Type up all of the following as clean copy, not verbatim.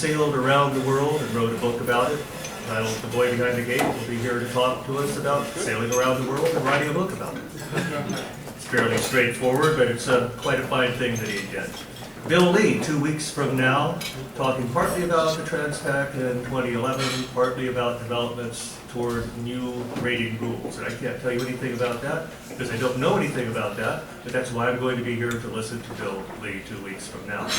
sailed around the world and wrote a book about it, titled The Boy Behind the Gate, will be here to talk to us about sailing around the world and writing a book about it. It's fairly straightforward, but it's quite a fine thing that he did. Bill Lee, 2 weeks from now, talking partly about the Transpac in 2011, partly about developments toward new rating rules. And I can't tell you anything about that because I don't know anything about that, but that's why I'm going to be here to listen to Bill Lee 2 weeks from now.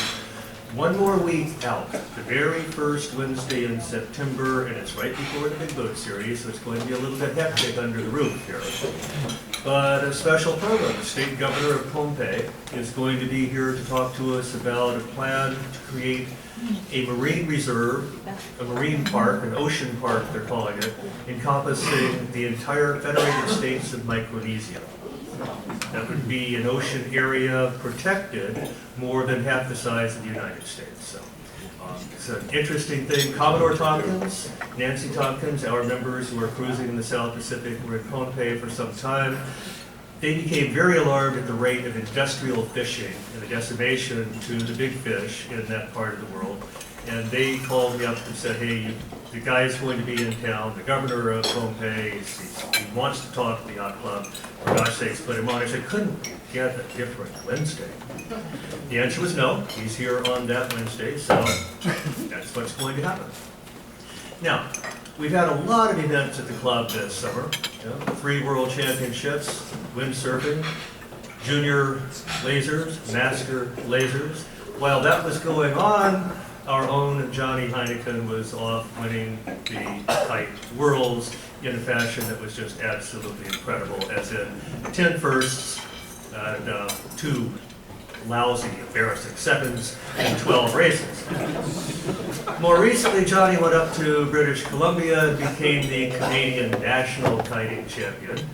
One more week out, the very first Wednesday in September, and it's right before the Big Boat Series, so it's going to be a little bit hectic under the roof here. But a special program, the state governor of Pohnpei is going to be here to talk to us about a plan to create a marine reserve, a marine park, an ocean park they're calling it, encompassing the entire Federated States of Micronesia. That would be an ocean area protected more than half the size of the United States. So it's an interesting thing. Commodore Tompkins, Nancy Tompkins, our members who are cruising in the South Pacific were in Pohnpei for some time. They became very alarmed at the rate of industrial fishing and the decimation to the big fish in that part of the world. And they called me up and said, hey, the guy is going to be in town, the governor of Pohnpei, he wants to talk to the yacht club. For gosh sakes, put him on. I said, couldn't get a different Wednesday? The answer was no. He's here on that Wednesday, so that's what's going to happen. Now, we've had a lot of events at the club this summer. 3 world championships, windsurfing, junior lasers, master lasers. While that was going on, our own Johnny Heineken was off winning the Kite Worlds in a fashion that was just absolutely incredible, as in 10 firsts and 2 lousy, embarrassing seconds in 12 races. More recently, Johnny went up to British Columbia and became the Canadian national kiting champion.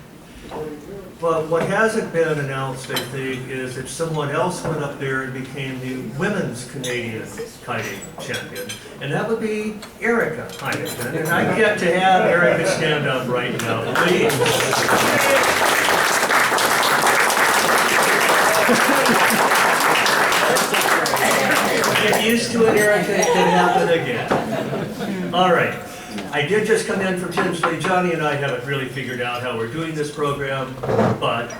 But what hasn't been announced, I think, is that someone else went up there and became the women's Canadian kiting champion, and that would be Erica Heineken. And I get to have Erica stand up right now, please. Get used to it, Erica. It can happen again. All right. I did just come in from Tinsley. Johnny and I haven't really figured out how we're doing this program, but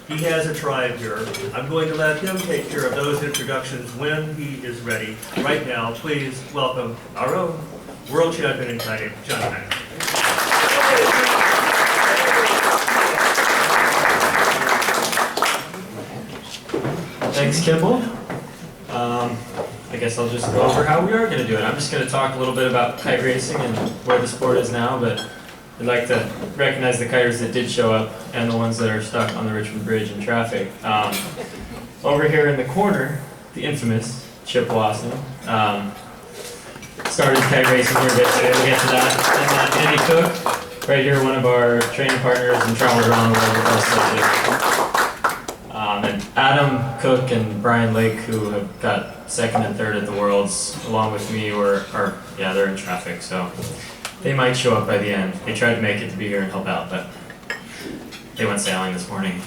he has a tribe here. I'm going to let him take care of those introductions when he is ready. Right now, please welcome our own world champion in kiting, Johnny Heineken. Thanks, Kimball. I guess I'll just go over how we are going to do it. I'm just going to talk a little bit about kite racing and where the sport is now, but I'd like to recognize the kiters that did show up and the ones that are stuck on the Richmond Bridge in traffic. Over here in the corner, the infamous Chip Wasson. Started kite racing here yesterday. We'll get to that. And Andy Cook, right here, one of our training partners, and traveled around the world with us. And Adam Cook and Brian Lake, who have got 2nd and 3rd at the Worlds, along with me, they're in traffic, so they might show up by the end. They tried to make it to be here and help out, but they went sailing this morning.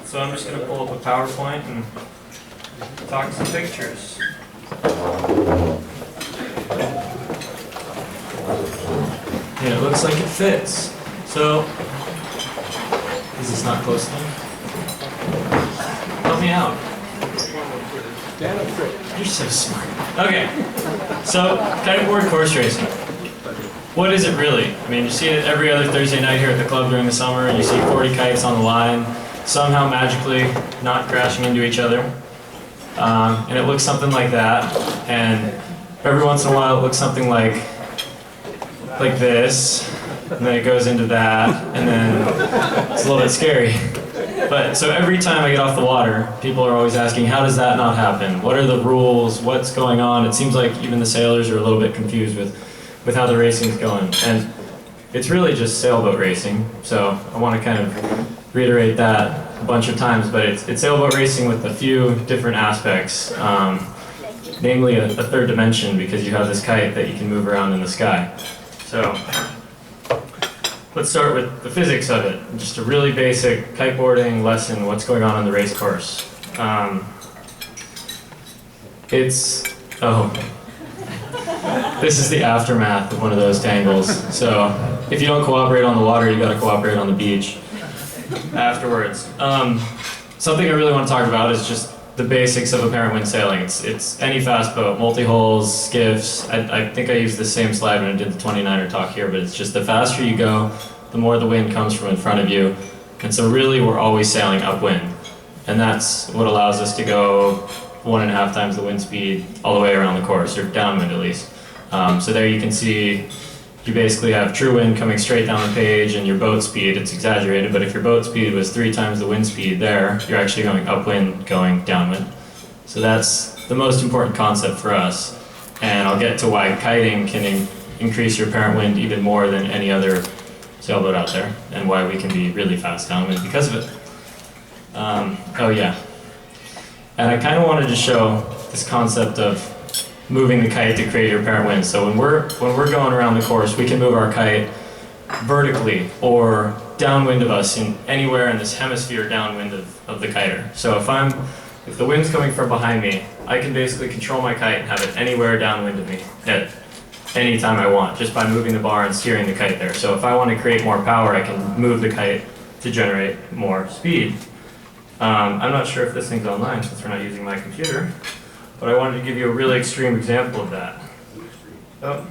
So I'm just going to pull up a PowerPoint and talk some pictures. And it looks like it fits. So, is this not close enough? Help me out. You're so smart. Okay, so kiteboard course racing. What is it really? I mean, you see it every other Thursday night here at the club during the summer, and you see 40 kites on the line, somehow magically not crashing into each other. And it looks something like that, and every once in a while it looks something like this, and then it goes into that, and then it's a little bit scary. But so every time I get off the water, people are always asking, how does that not happen? What are the rules? What's going on? It seems like even the sailors are a little bit confused with how the racing's going. And it's really just sailboat racing, so I want to kind of reiterate that a bunch of times, but it's sailboat racing with a few different aspects, namely a third dimension, because you have this kite that you can move around in the sky. So let's start with the physics of it. Just a really basic kiteboarding lesson, what's going on the race course. Oh. This is the aftermath of one of those tangles. So if you don't cooperate on the water, you gotta cooperate on the beach afterwards. Something I really want to talk about is just the basics of apparent wind sailing. It's any fast boat, multi-hulls, skiffs. I think I used the same slide when I did the 29er talk here, but it's just the faster you go, the more the wind comes from in front of you. And so really we're always sailing upwind. And that's what allows us to go 1.5 times the wind speed all the way around the course, or downwind at least. So there you can see you basically have true wind coming straight down the page, and your boat speed, it's exaggerated, but if your boat speed was 3 times the wind speed there, you're actually going upwind, going downwind. So that's the most important concept for us. And I'll get to why kiting can increase your apparent wind even more than any other sailboat out there, and why we can be really fast downwind because of it. Oh yeah. And I kind of wanted to show this concept of moving the kite to create your apparent wind. So when we're going around the course, we can move our kite vertically or downwind of us in anywhere in this hemisphere downwind of the kiter. So if the wind's coming from behind me, I can basically control my kite and have it anywhere downwind of me at any time I want, just by moving the bar and steering the kite there. So if I want to create more power, I can move the kite to generate more speed. I'm not sure if this thing's online since we're not using my computer, but I wanted to give you a really extreme example of that. Oh.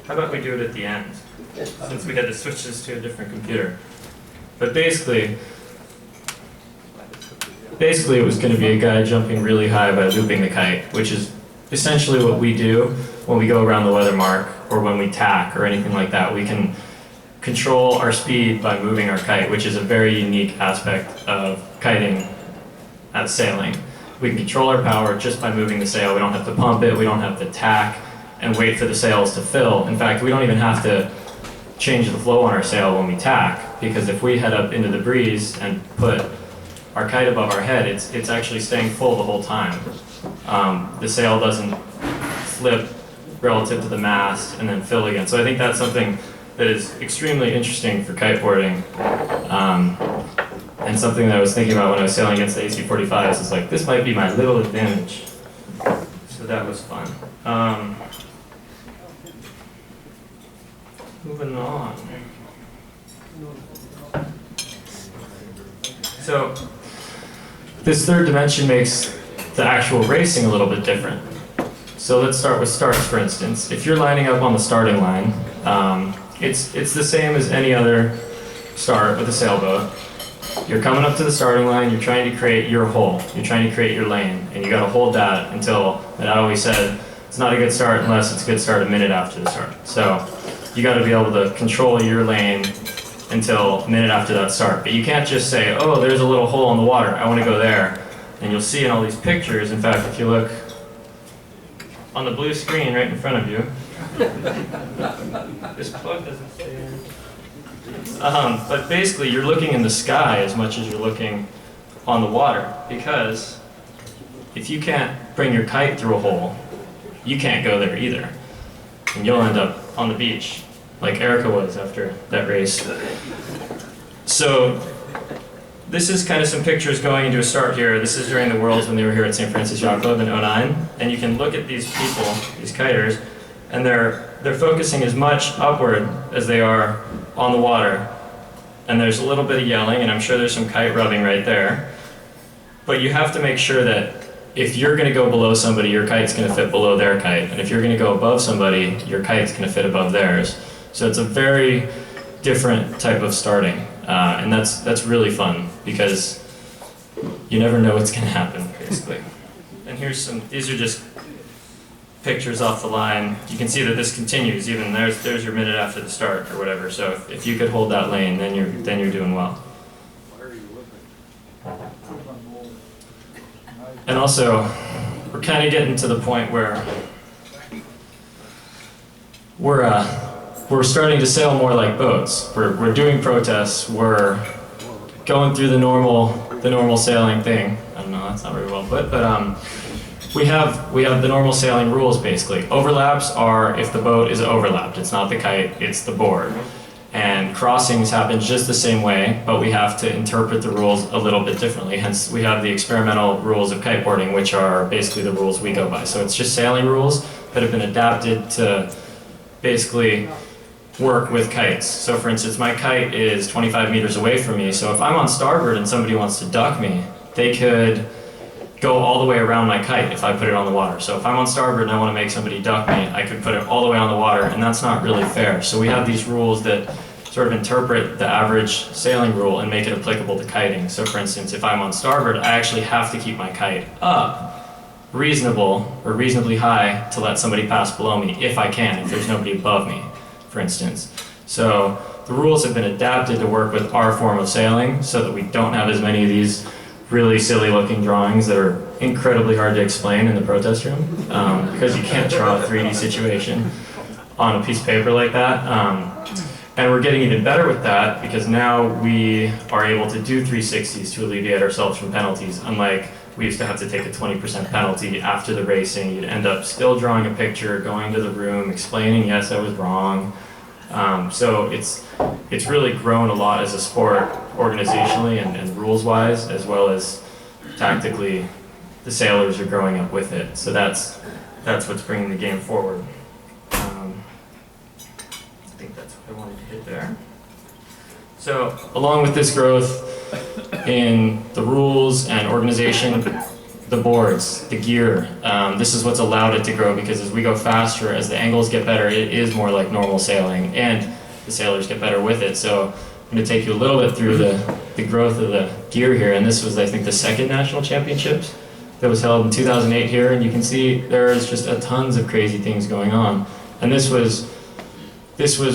How about we do it at the end, since we had to switch this to a different computer. But basically it was going to be a guy jumping really high by looping the kite, which is essentially what we do when we go around the weather mark or when we tack or anything like that. We can control our speed by moving our kite, which is a very unique aspect of kiting as sailing. We can control our power just by moving the sail. We don't have to pump it, we don't have to tack and wait for the sails to fill. In fact, we don't even have to change the flow on our sail when we tack, because if we head up into the breeze and put our kite above our head, it's actually staying full the whole time. The sail doesn't flip relative to the mast and then fill again. So I think that's something that is extremely interesting for kiteboarding, and something that I was thinking about when I was sailing against the AC-45s is like, this might be my little advantage. So that was fun. Moving on. So this third dimension makes the actual racing a little bit different. So let's start with starts, for instance. If you're lining up on the starting line, it's the same as any other start with a sailboat. You're coming up to the starting line, you're trying to create your hole, you're trying to create your lane, and you gotta hold that until, and I always said, it's not a good start unless it's a good start a minute after the start. So you gotta be able to control your lane until a minute after that start. But you can't just say, oh, there's a little hole in the water, I wanna go there. And you'll see in all these pictures, in fact, if you look on the blue screen right in front of you, this plug doesn't stay in. But basically, you're looking in the sky as much as you're looking on the water, because if you can't bring your kite through a hole, you can't go there either. And you'll end up on the beach, like Erica was after that race. So this is kind of some pictures going into a start here. This is during the Worlds when they were here at St Francis Yacht Club in '09. And you can look at these people, these kiters, and they're focusing as much upward as they are on the water. And there's a little bit of yelling, and I'm sure there's some kite rubbing right there. But you have to make sure that if you're going to go below somebody, your kite's going to fit below their kite. And if you're going to go above somebody, your kite's going to fit above theirs. So it's a very different type of starting. And that's really fun, because you never know what's going to happen, basically. And these are just pictures off the line. You can see that this continues, even there's your minute after the start or whatever. So if you could hold that lane, then you're doing well. And also, we're kind of getting to the point where we're starting to sail more like boats. We're doing protests. We're going through the normal sailing thing. I don't know, that's not very well put, but we have the normal sailing rules basically. Overlaps are if the boat is overlapped. It's not the kite, it's the board. and crossings happen just the same way, but we have to interpret the rules a little bit differently. Hence, we have the experimental rules of kiteboarding, which are basically the rules we go by. So it's just sailing rules that have been adapted to basically work with kites. So for instance, my kite is 25 meters away from me, so if I'm on starboard and somebody wants to duck me, they could go all the way around my kite if I put it on the water. So if I'm on starboard and I want to make somebody duck me, I could put it all the way on the water, and that's not really fair. So we have these rules that sort of interpret the average sailing rule and make it applicable to kiting. So for instance, if I'm on starboard, I actually have to keep my kite up reasonably high to let somebody pass below me if I can, if there's nobody above me, for instance. So the rules have been adapted to work with our form of sailing so that we don't have as many of these really silly looking drawings that are incredibly hard to explain in the protest room, because you can't draw a 3D situation on a piece of paper like that. And we're getting even better with that because now we are able to do 360s to alleviate ourselves from penalties. Unlike we used to have to take a 20% penalty after the racing, you'd end up still drawing a picture, going to the room, explaining, yes, I was wrong. So it's really grown a lot as a sport organizationally and rules-wise, as well as tactically. The sailors are growing up with it. So that's what's bringing the game forward. I think that's what I wanted to hit there. So along with this growth in the rules and organization, the boards, the gear, this is what's allowed it to grow, because as we go faster, as the angles get better, it is more like normal sailing, and the sailors get better with it. So I'm going to take you a little bit through the growth of the gear here, and this was, I think, the second national championships that was held in 2008 here, and you can see there's just a tons of crazy things going on. And this was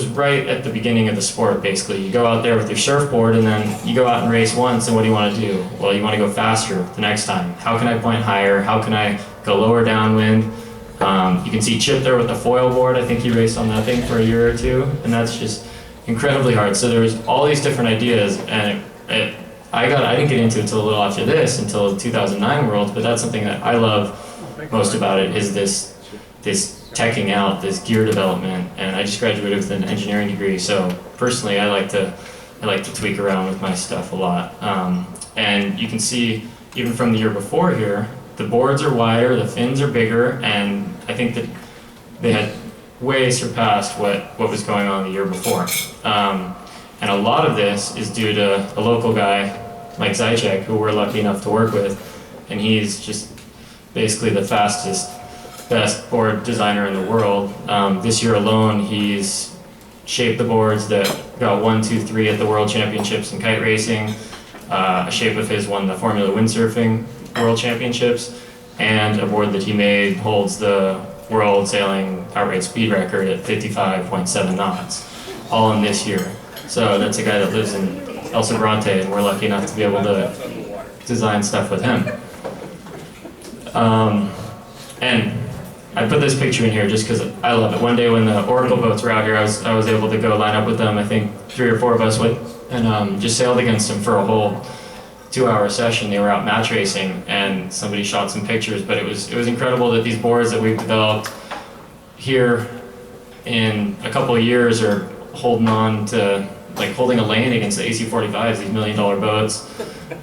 right at the beginning of the sport, basically. You go out there with your surfboard, and then you go out and race once, and what do you want to do? Well, you want to go faster the next time. How can I point higher? How can I go lower downwind? You can see Chip there with the foil board. I think he raced on that thing for a year or two, and that's just incredibly hard. So there's all these different ideas, and I didn't get into it until a little after this, until the 2009 Worlds, but that's something that I love most about it, is this teching out, this gear development. And I just graduated with an engineering degree, so personally I like to tweak around with my stuff a lot. And you can see, even from the year before here, the boards are wider, the fins are bigger, and I think that they had way surpassed what was going on the year before. And a lot of this is due to a local guy, Mike Zychek, who we're lucky enough to work with, and he's just basically the fastest, best board designer in the world. This year alone, he's shaped the boards that got 1, 2, 3 at the World Championships in kite racing. A shape of his won the Formula Windsurfing World Championships, and a board that he made holds the world sailing outright speed record at 55.7 knots, all in this year. So that's a guy that lives in El Sobrante, and we're lucky enough to be able to design stuff with him. And I put this picture in here just because I love it. One day when the Oracle boats were out here, I was able to go line up with them. I think 3 or 4 of us went and just sailed against them for a whole 2-hour session. They were out match racing, and somebody shot some pictures. But it was incredible that these boards that we've developed here in a couple of years are holding on to, like, holding a lane against the AC-45s, these $1 million boats,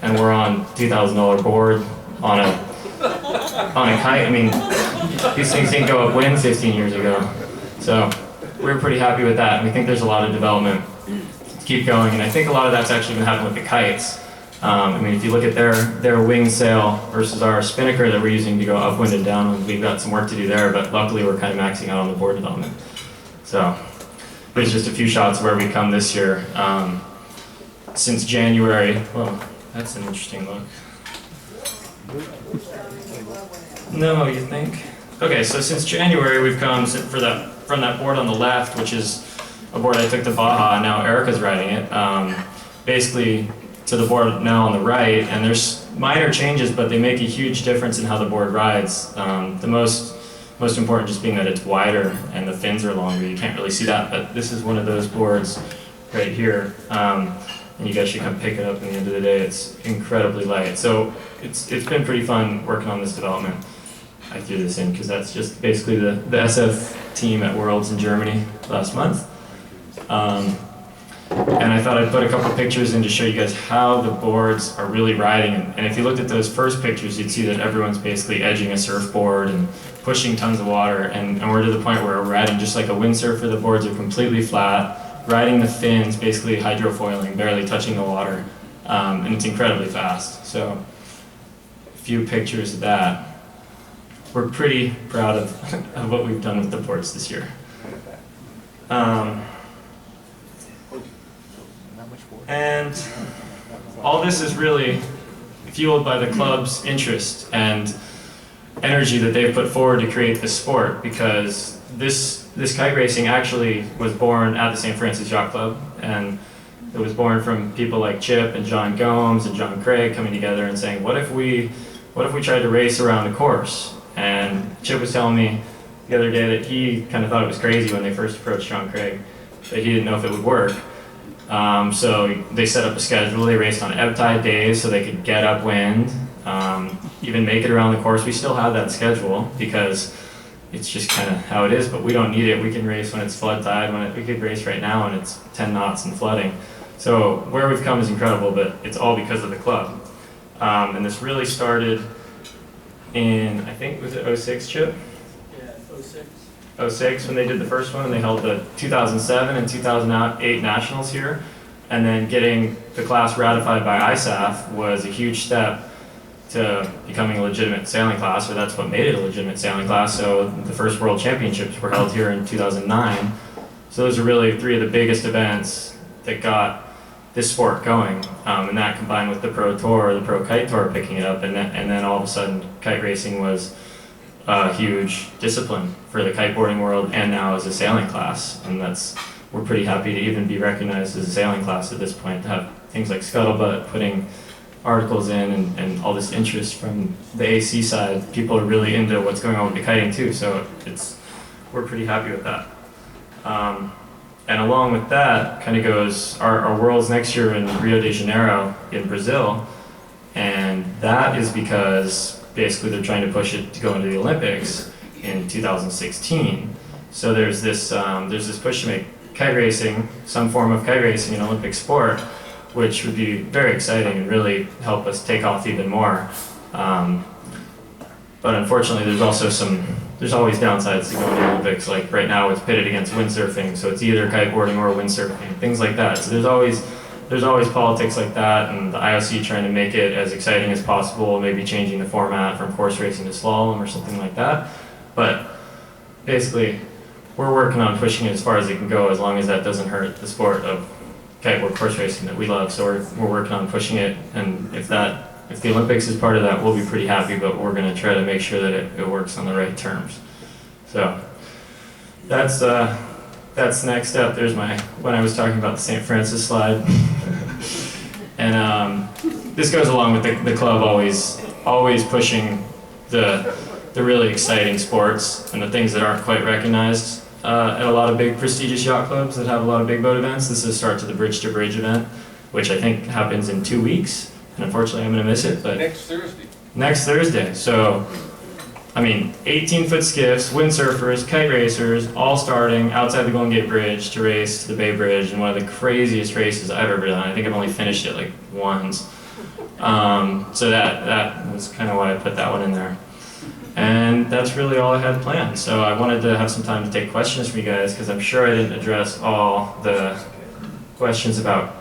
and we're on $2,000 board on a kite. I mean, these things didn't go upwind 15 years ago. So we're pretty happy with that, and we think there's a lot of development to keep going, and I think a lot of that's actually been happening with the kites. I mean, if you look at their wing sail versus our spinnaker that we're using to go upwind and downwind, we've got some work to do there, but luckily we're kind of maxing out on the board development. So there's just a few shots where we come this year. Since January, well, that's an interesting look. No, you think? Okay, so since January we've come from that board on the left, which is a board I took to Baja, and now Erica's riding it, basically to the board now on the right, and there's minor changes, but they make a huge difference in how the board rides. The most important just being that it's wider and the fins are longer. You can't really see that, but this is one of those boards right here. And you guys should come pick it up at the end of the day. It's incredibly light. So it's been pretty fun working on this development. I threw this in because that's just basically the SF team at Worlds in Germany last month. And I thought I'd put a couple pictures in to show you guys how the boards are really riding. And if you looked at those first pictures, you'd see that everyone's basically edging a surfboard and pushing tons of water. And we're to the point where we're riding just like a windsurfer. The boards are completely flat, riding the fins, basically hydrofoiling, barely touching the water. And it's incredibly fast. So a few pictures of that. We're pretty proud of what we've done with the boards this year. And all this is really fueled by the club's interest and energy that they've put forward to create this sport, because this kite racing actually was born at the St Francis Yacht Club, and it was born from people like Chip and John Gomes and John Craig coming together and saying, what if we tried to race around the course? And Chip was telling me the other day that he kind of thought it was crazy when they first approached John Craig, that he didn't know if it would work. So they set up a schedule. They raced on ebb tide days so they could get upwind, even make it around the course. We still have that schedule because it's just kind of how it is, but we don't need it. We can race when it's flood tide. We could race right now and it's 10 knots and flooding. So where we've come is incredible, but it's all because of the club. And this really started in, I think, was it 06, Chip? Yeah, 06. 06 when they did the first one, and they held the 2007 and 2008 nationals here, and then getting the class ratified by ISAF was a huge step to becoming a legitimate sailing class, or that's what made it a legitimate sailing class. So the first World Championships were held here in 2009. So those are really three of the biggest events that got this sport going, and that combined with the Pro Tour, the Pro Kite Tour picking it up, and then all of a sudden kite racing was a huge discipline for the kiteboarding world, and now as a sailing class. And we're pretty happy to even be recognized as a sailing class at this point, to have things like Scuttlebutt putting articles in, and all this interest from the AC side. People are really into what's going on with the kiting too, so we're pretty happy with that. And along with that kind of goes our Worlds next year in Rio de Janeiro in Brazil, and that is because basically they're trying to push it to go into the Olympics in 2016. So there's this push to make kite racing, some form of kite racing, an Olympic sport, which would be very exciting and really help us take off even more. But unfortunately, there's always downsides to going to the Olympics. Like right now, it's pitted against windsurfing, so it's either kiteboarding or windsurfing, things like that. So there's always politics like that, and the IOC trying to make it as exciting as possible, maybe changing the format from course racing to slalom or something like that. But basically, we're working on pushing it as far as it can go, as long as that doesn't hurt the sport of kiteboard course racing that we love. So we're working on pushing it, and if the Olympics is part of that, we'll be pretty happy, but we're going to try to make sure that it works on the right terms. So that's next up. There's when I was talking about the St. Francis slide. And this goes along with the club always pushing the really exciting sports and the things that aren't quite recognized at a lot of big prestigious yacht clubs that have a lot of big boat events. This is the start to the Bridge to Bridge event, which I think happens in 2 weeks. And unfortunately, I'm going to miss it. But Next Thursday. So, 18-foot skiffs, windsurfers, kite racers, all starting outside the Golden Gate Bridge to race to the Bay Bridge in one of the craziest races I've ever done. I think I've only finished it like once. So that was kind of why I put that one in there. And that's really all I had planned. So I wanted to have some time to take questions from you guys, because I'm sure I didn't address all the questions about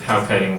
how kiting